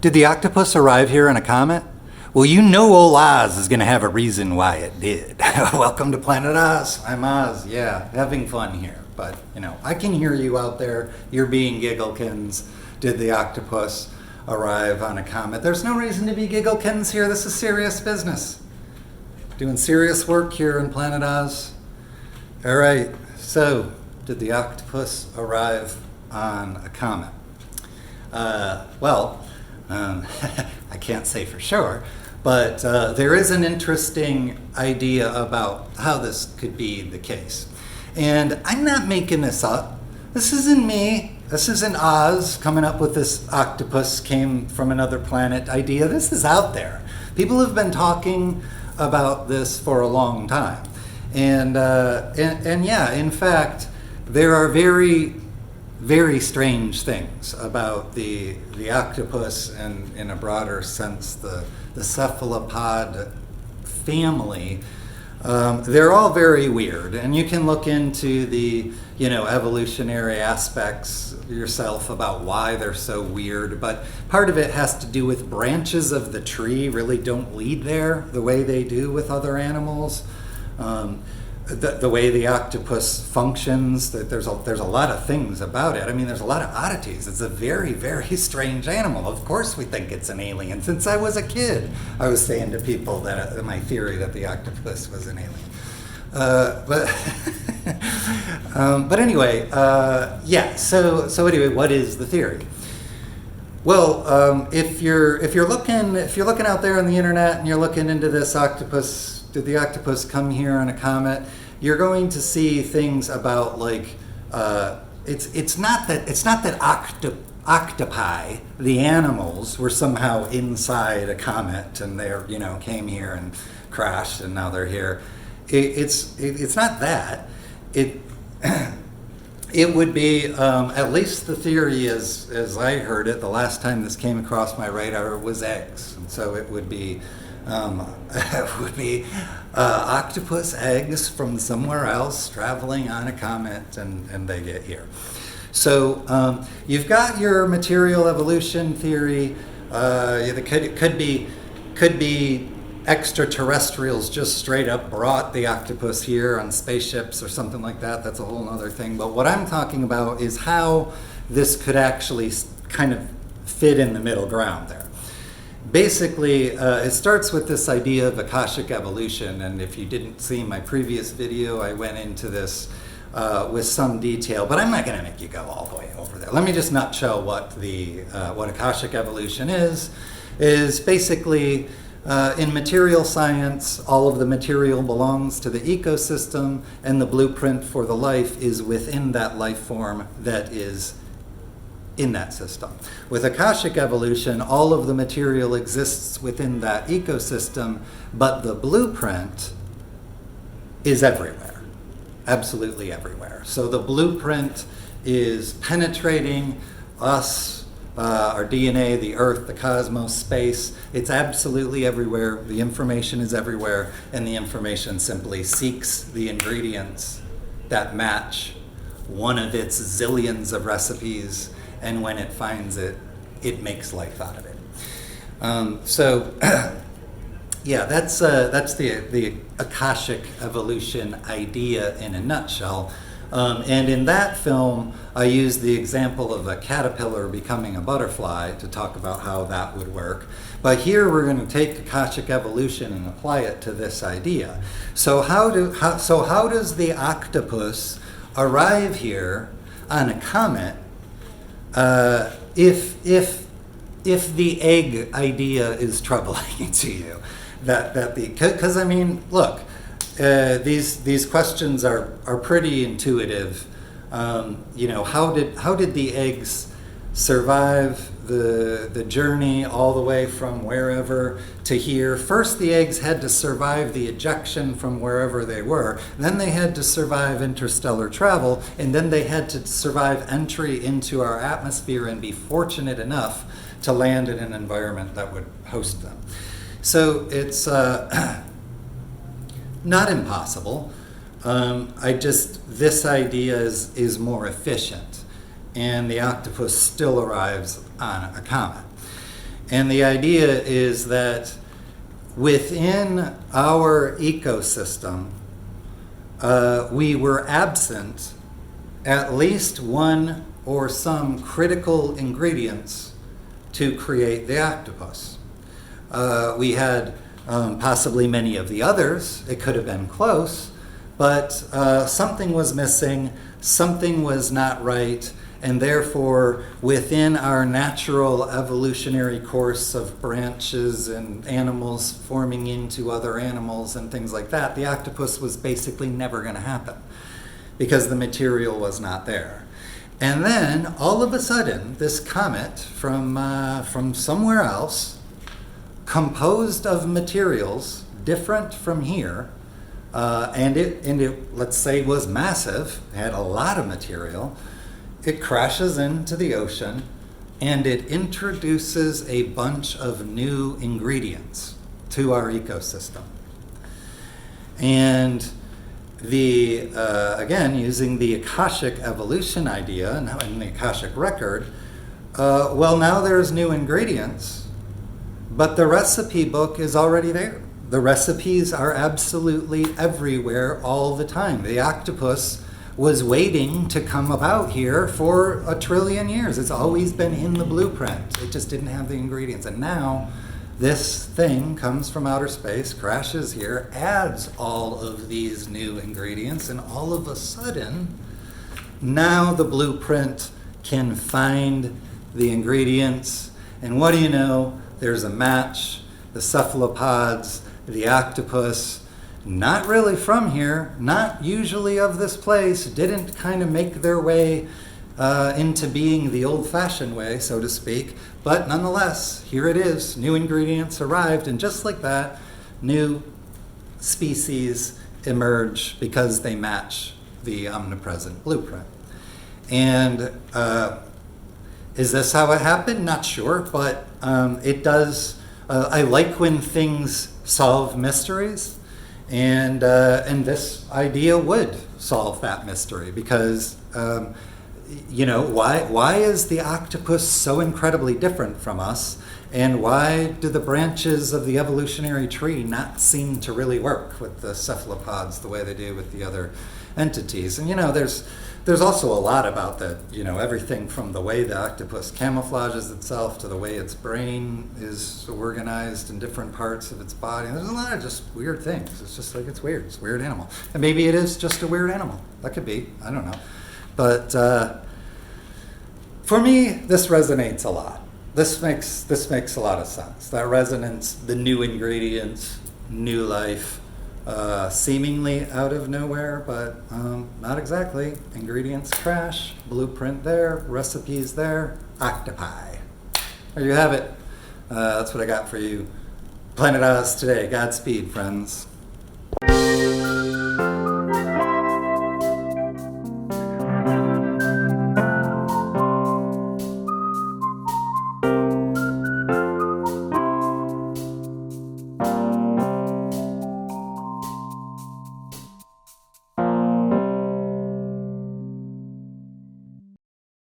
Did the octopus arrive here in a comet? Well, you know old Oz is going to have a reason why it did. Welcome to Planet Oz. I'm Oz. Yeah, having fun here. But, you know, I can hear you out there. You're being gigglekins. Did the octopus arrive on a comet? There's no reason to be gigglekins here. This is serious business. Doing serious work here in Planet Oz. All right. So, did the octopus arrive on a comet? I can't say for sure, but there is an interesting idea about how this could be the case. And I'm not making this up. This isn't me. This isn't Oz coming up with this octopus came from another planet idea. This is out there. People have been talking about this for a long time. And yeah, in fact, there are very, very strange things about the octopus and, in a broader sense, the cephalopod family. They're all very weird, and you can look into the evolutionary aspects yourself about why they're so weird, but part of it has to do with branches of the tree really don't lead there the way they do with other animals. The way the octopus functions, that there's a lot of things about it. I mean, there's a lot of oddities. It's a very, very strange animal. Of course we think it's an alien. Since I was a kid, I was saying to people that my theory that the octopus was an alien. But anyway, yeah. So anyway, what is the theory? Well, if you're looking out there on the internet and you're looking into this octopus. Did the octopus come here on a comet? You're going to see things about like it's not that octopi, the animals, were somehow inside a comet and they came here and crashed and now they're here. It's not that. It would be at least the theory as I heard it the last time this came across my radar was eggs, and so it would be. Octopus eggs from somewhere else traveling on a comet and they get here. So you've got your material evolution theory. It could be extraterrestrials just straight up brought the octopus here on spaceships or something like that. That's a whole other thing. But what I'm talking about is how this could actually kind of fit in the middle ground there. Basically, it starts with this idea of Akashic Evolution, and if you didn't see my previous video, I went into this with some detail, but I'm not going to make you go all the way over there. Let me just nutshell what Akashic Evolution is basically, in material science, all of the material belongs to the ecosystem, and the blueprint for the life is within that life form that is in that system. With Akashic Evolution, all of the material exists within that ecosystem, but the blueprint is everywhere, absolutely everywhere. So the blueprint is penetrating us, our DNA, the earth, the cosmos, space. It's absolutely everywhere. The information is everywhere, and the information simply seeks the ingredients that match one of its zillions of recipes, and when it finds it, it makes life out of it. Yeah, that's the Akashic Evolution idea in a nutshell. And in that film, I used the example of a caterpillar becoming a butterfly to talk about how that would work. But here we're going to take Akashic Evolution and apply it to this idea. So how does the octopus arrive here on a comet? If the egg idea is troubling to you, because I mean, look, these questions are pretty intuitive. How did the eggs survive the journey all the way from wherever to here? First, the eggs had to survive the ejection from wherever they were. Then they had to survive interstellar travel, and then they had to survive entry into our atmosphere and be fortunate enough to land in an environment that would host them. So it's not impossible. This idea is more efficient, and the octopus still arrives on a comet. And the idea is that within our ecosystem, we were absent at least one or some critical ingredients to create the octopus. We had possibly many of the others. It could have been close, but something was missing, something was not right, and therefore within our natural evolutionary course of branches and animals forming into other animals and things like that, the octopus was basically never going to happen because the material was not there. And then all of a sudden, this comet from somewhere else, composed of materials different from here, and it, let's say, was massive, had a lot of material. It crashes into the ocean, and it introduces a bunch of new ingredients to our ecosystem. And again, using the Akashic Evolution idea and the Akashic record, well, now there's new ingredients, but the recipe book is already there. The recipes are absolutely everywhere all the time. The octopus was waiting to come about here for 1 trillion years. It's always been in the blueprint. It just didn't have the ingredients. And now this thing comes from outer space, crashes here, adds all of these new ingredients, and all of a sudden, now the blueprint can find the ingredients. And what do you know? There's a match. The cephalopods, the octopus, not really from here, not usually of this place, didn't kind of make their way into being the old-fashioned way, so to speak. But nonetheless, here it is. New ingredients arrived, and just like that, new species emerge because they match the omnipresent blueprint. And is this how it happened? Not sure, but it does. I like when things solve mysteries, and this idea would solve that mystery because why is the octopus so incredibly different from us, and why do the branches of the evolutionary tree not seem to really work with the cephalopods the way they do with the other entities? And there's also a lot about that, everything from the way the octopus camouflages itself to the way its brain is organized in different parts of its body. And there's a lot of just weird things. It's just like it's weird. It's a weird animal. And maybe it is just a weird animal. That could be. I don't know. But for me, this resonates a lot. This makes a lot of sense. That resonance, the new ingredients, new life, seemingly out of nowhere, but not exactly. Ingredients crash, blueprint there, recipes there, octopi. There you have it. That's what I got for you. planetOZ today. Godspeed, friends.